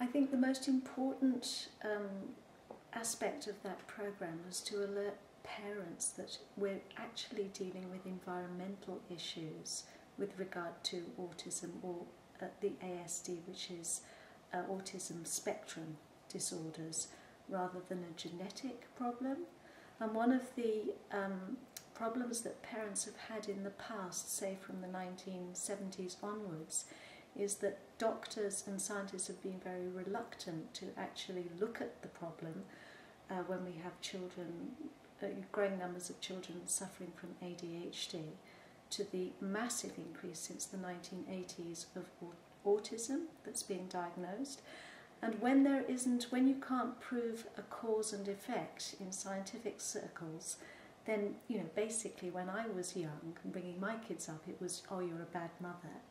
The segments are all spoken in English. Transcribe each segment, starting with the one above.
I think the most important aspect of that programme was to alert parents that we're actually dealing with environmental issues with regard to autism, or the ASD, which is Autism Spectrum Disorders, rather than a genetic problem. And one of the problems that parents have had in the past, say from the 1970s onwards, is that doctors and scientists have been very reluctant to actually look at the problem when we have children, growing numbers of children suffering from ADHD, to the massive increase since the 1980s of autism that's being diagnosed. And when you can't prove a cause and effect in scientific circles, then, you know, basically when I was young and bringing my kids up, it was, oh, you're a bad mother.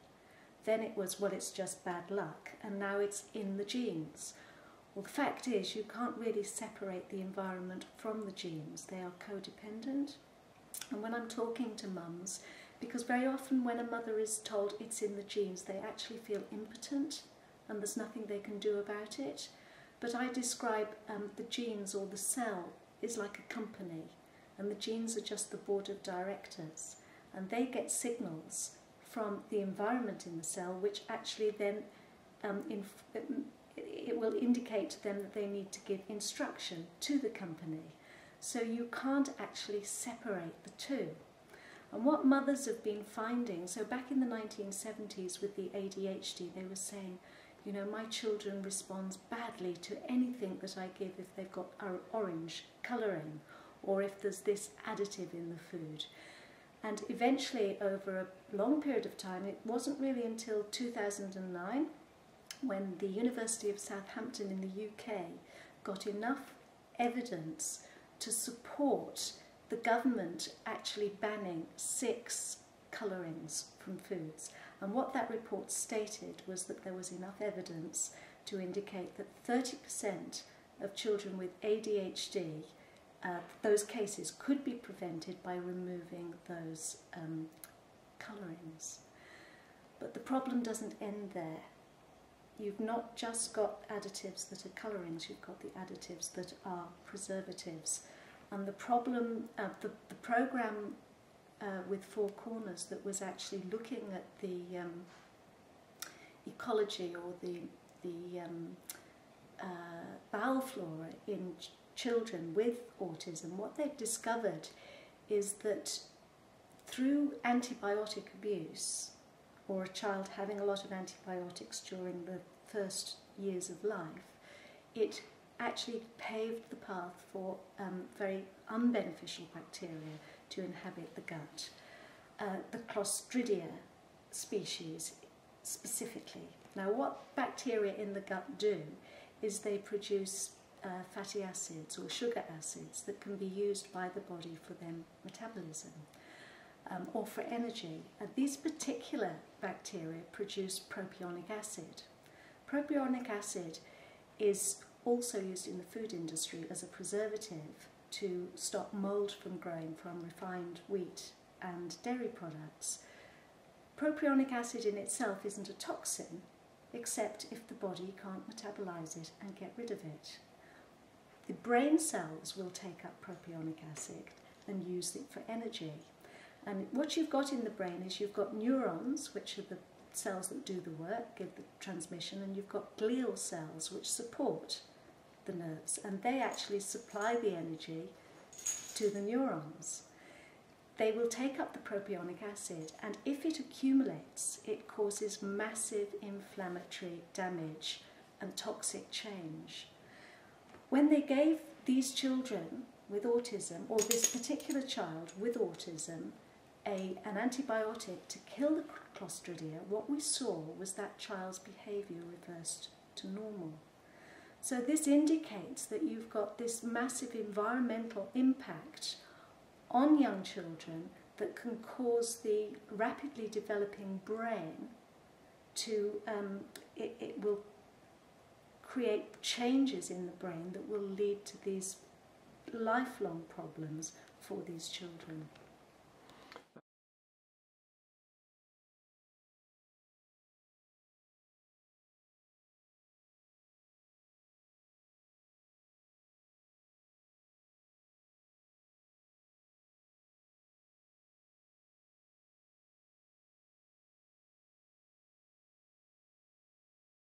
Then it was, well, it's just bad luck, and now it's in the genes. Well, the fact is, you can't really separate the environment from the genes. They are codependent. And when I'm talking to mums, because very often when a mother is told it's in the genes, they actually feel impotent and there's nothing they can do about it. But I describe the genes, or the cell, is like a company, and the genes are just the board of directors, and they get signals from the environment in the cell, which actually then it will indicate to them that they need to give instruction to the company. So you can't actually separate the two. And what mothers have been finding, so back in the 1970s with the ADHD, they were saying, you know, my children respond badly to anything that I give if they've got orange colouring, or if there's this additive in the food. And eventually, over a long period of time, it wasn't really until 2009 when the University of Southampton in the UK got enough evidence to support the government actually banning 6 colourings from foods. And what that report stated was that there was enough evidence to indicate that 30% of children with ADHD, those cases could be prevented by removing those colourings. But the problem doesn't end there. You've not just got additives that are colourings, you've got the additives that are preservatives. And the problem, the programme with Four Corners that was actually looking at the ecology, or the bowel flora in children with autism, what they've discovered is that through antibiotic abuse, or a child having a lot of antibiotics during the first years of life, it actually paved the path for very unbeneficial bacteria to inhabit the gut. The Clostridia species specifically. Now, what bacteria in the gut do is they produce fatty acids or sugar acids that can be used by the body for their metabolism or for energy. These particular bacteria produce propionic acid. Propionic acid is also used in the food industry as a preservative to stop mould from growing from refined wheat and dairy products. Propionic acid in itself isn't a toxin, except if the body can't metabolize it and get rid of it. The brain cells will take up propionic acid and use it for energy. And what you've got in the brain is you've got neurons, which are the cells that do the work, give the transmission, and you've got glial cells which support the nerves, and they actually supply the energy to the neurons. They will take up the propionic acid, and if it accumulates, it causes massive inflammatory damage and toxic change. When they gave these children with autism, or this particular child with autism, an antibiotic to kill the Clostridia, what we saw was that child's behaviour reversed to normal. So this indicates that you've got this massive environmental impact on young children that can cause the rapidly developing brain to, it will create changes in the brain that will lead to these lifelong problems for these children.